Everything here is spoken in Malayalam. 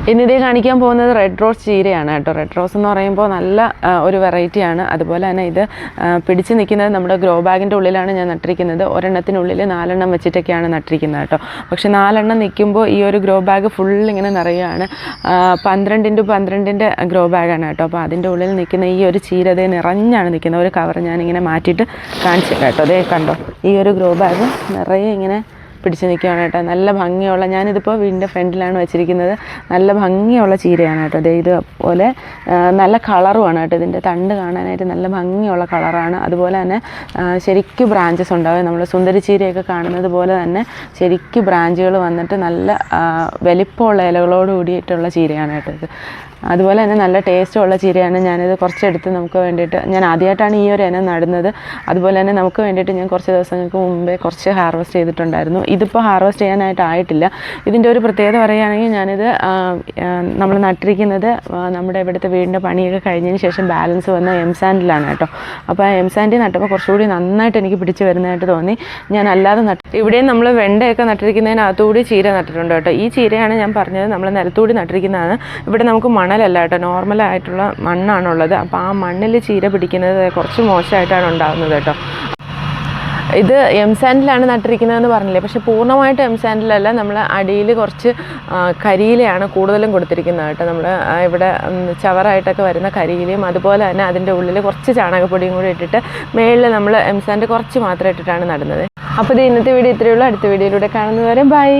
ഇന്നിതേ കാണിക്കാൻ പോകുന്നത് റെഡ് റോസ് ചീരയാണ് കേട്ടോ. റെഡ് റോസ് എന്ന് പറയുമ്പോൾ നല്ല ഒരു വെറൈറ്റിയാണ്. അതുപോലെ തന്നെ ഇത് പിടിച്ച് നിൽക്കുന്നത് നമ്മുടെ ഗ്രോ ബാഗിൻ്റെ ഉള്ളിലാണ് ഞാൻ നട്ടിരിക്കുന്നത്. ഒരെണ്ണത്തിനുള്ളിൽ 4 എണ്ണം വെച്ചിട്ടൊക്കെയാണ് നട്ടിരിക്കുന്നത് കേട്ടോ. പക്ഷേ 4 എണ്ണം നിൽക്കുമ്പോൾ ഈ ഒരു ഗ്രോ ബാഗ് ഫുൾ ഇങ്ങനെ നിറയുകയാണ്. 12x12 ഗ്രോ ബാഗാണ് കേട്ടോ. അപ്പോൾ അതിൻ്റെ ഉള്ളിൽ നിൽക്കുന്ന ഈ ഒരു ചീര അതേ നിറഞ്ഞാണ് നിൽക്കുന്നത്. ഒരു കവർ ഞാനിങ്ങനെ മാറ്റിയിട്ട് കാണിച്ചു കേട്ടോ. അതേ കണ്ടോ, ഈ ഒരു ഗ്രോ ബാഗ് നിറയെ ഇങ്ങനെ പിടിച്ച് നിൽക്കുകയാണ് കേട്ടോ. നല്ല ഭംഗിയുള്ള, ഞാനിതിപ്പോൾ വീടിൻ്റെ ഫ്രണ്ടിലാണ് വെച്ചിരിക്കുന്നത്. നല്ല ഭംഗിയുള്ള ചീരയാണ് കേട്ടോ. അതേ ഇതുപോലെ നല്ല കളറുമാണ് കേട്ടോ. ഇതിൻ്റെ തണ്ട് കാണാനായിട്ട് നല്ല ഭംഗിയുള്ള കളറാണ്. അതുപോലെ തന്നെ ശരിക്കും ബ്രാഞ്ചസ് ഉണ്ടാവും. നമ്മൾ സുന്ദരി ചീരയൊക്കെ കാണുന്നത് പോലെ തന്നെ ശരിക്കും ബ്രാഞ്ചുകൾ വന്നിട്ട് നല്ല വലിപ്പമുള്ള ഇലകളോട് കൂടിയിട്ടുള്ള ചീരയാണ് കേട്ടോ ഇത്. അതുപോലെ തന്നെ നല്ല ടേസ്റ്റുള്ള ചീരയാണ്. ഞാനിത് കുറച്ചെടുത്ത് നമുക്ക് വേണ്ടിയിട്ട്, ഞാൻ ആദ്യമായിട്ടാണ് ഈ ഒരു ഇനം നടുന്നത്. അതുപോലെ തന്നെ നമുക്ക് വേണ്ടിയിട്ട് ഞാൻ കുറച്ച് ദിവസങ്ങൾക്ക് മുമ്പേ കുറച്ച് ഹാർവെസ്റ്റ് ചെയ്തിട്ടുണ്ടായിരുന്നു. ഇതിപ്പോൾ ഹാർവെസ്റ്റ് ചെയ്യാനായിട്ടായിട്ടില്ല. ഇതിൻ്റെ ഒരു പ്രത്യേകത പറയുകയാണെങ്കിൽ, ഞാനിത് നമ്മൾ നട്ടിരിക്കുന്നത് നമ്മുടെ ഇവിടുത്തെ വീടിൻ്റെ പണിയൊക്കെ കഴിഞ്ഞതിന് ശേഷം ബാലൻസ് വന്ന എംസാൻഡിലാണ് കേട്ടോ. അപ്പോൾ ആ എംസാൻഡിൽ നട്ടപ്പോൾ കുറച്ചുകൂടി നന്നായിട്ട് എനിക്ക് പിടിച്ച് വരുന്നതായിട്ട് തോന്നി. ഞാൻ അല്ലാതെ ഇവിടെയും നമ്മൾ വെണ്ടയൊക്കെ നട്ടിരിക്കുന്നതിനകത്തുകൂടി ചീര നട്ടിട്ടുണ്ട് കേട്ടോ. ഈ ചീരയാണ് ഞാൻ പറഞ്ഞത് നമ്മൾ നിലത്തൂടി നട്ടിരിക്കുന്നതാണ്. ഇവിടെ നമുക്ക് മണലല്ല കേട്ടോ, നോർമലായിട്ടുള്ള മണ്ണാണുള്ളത്. അപ്പോൾ ആ മണ്ണിൽ ചീര പിടിക്കുന്നത് കുറച്ച് മോശമായിട്ടാണ് ഉണ്ടാകുന്നത് കേട്ടോ. ഇത് എംസാൻഡിലാണ് നട്ടിരിക്കുന്നതെന്ന് പറഞ്ഞില്ലേ, പക്ഷേ പൂർണ്ണമായിട്ട് എംസാൻഡിലല്ല. നമ്മൾ അടിയിൽ കുറച്ച് കരിയിലയാണ് കൂടുതലും കൊടുത്തിരിക്കുന്നത് കേട്ടോ. നമ്മൾ ഇവിടെ ചവറായിട്ടൊക്കെ വരുന്ന കരിയിലയും അതുപോലെ തന്നെ അതിൻ്റെ ഉള്ളിൽ കുറച്ച് ചാണകപ്പൊടിയും കൂടി ഇട്ടിട്ട് മേളിൽ നമ്മൾ എംസാൻഡ് കുറച്ച് മാത്രം ഇട്ടിട്ടാണ് നടുന്നത്. അപ്പോൾ ഇത് ഇന്നത്തെ വീഡിയോ ഇത്രയേ ഉള്ളൂ. അടുത്ത വീഡിയോയിലൂടെ കാണുന്നതുവരെ ബൈ.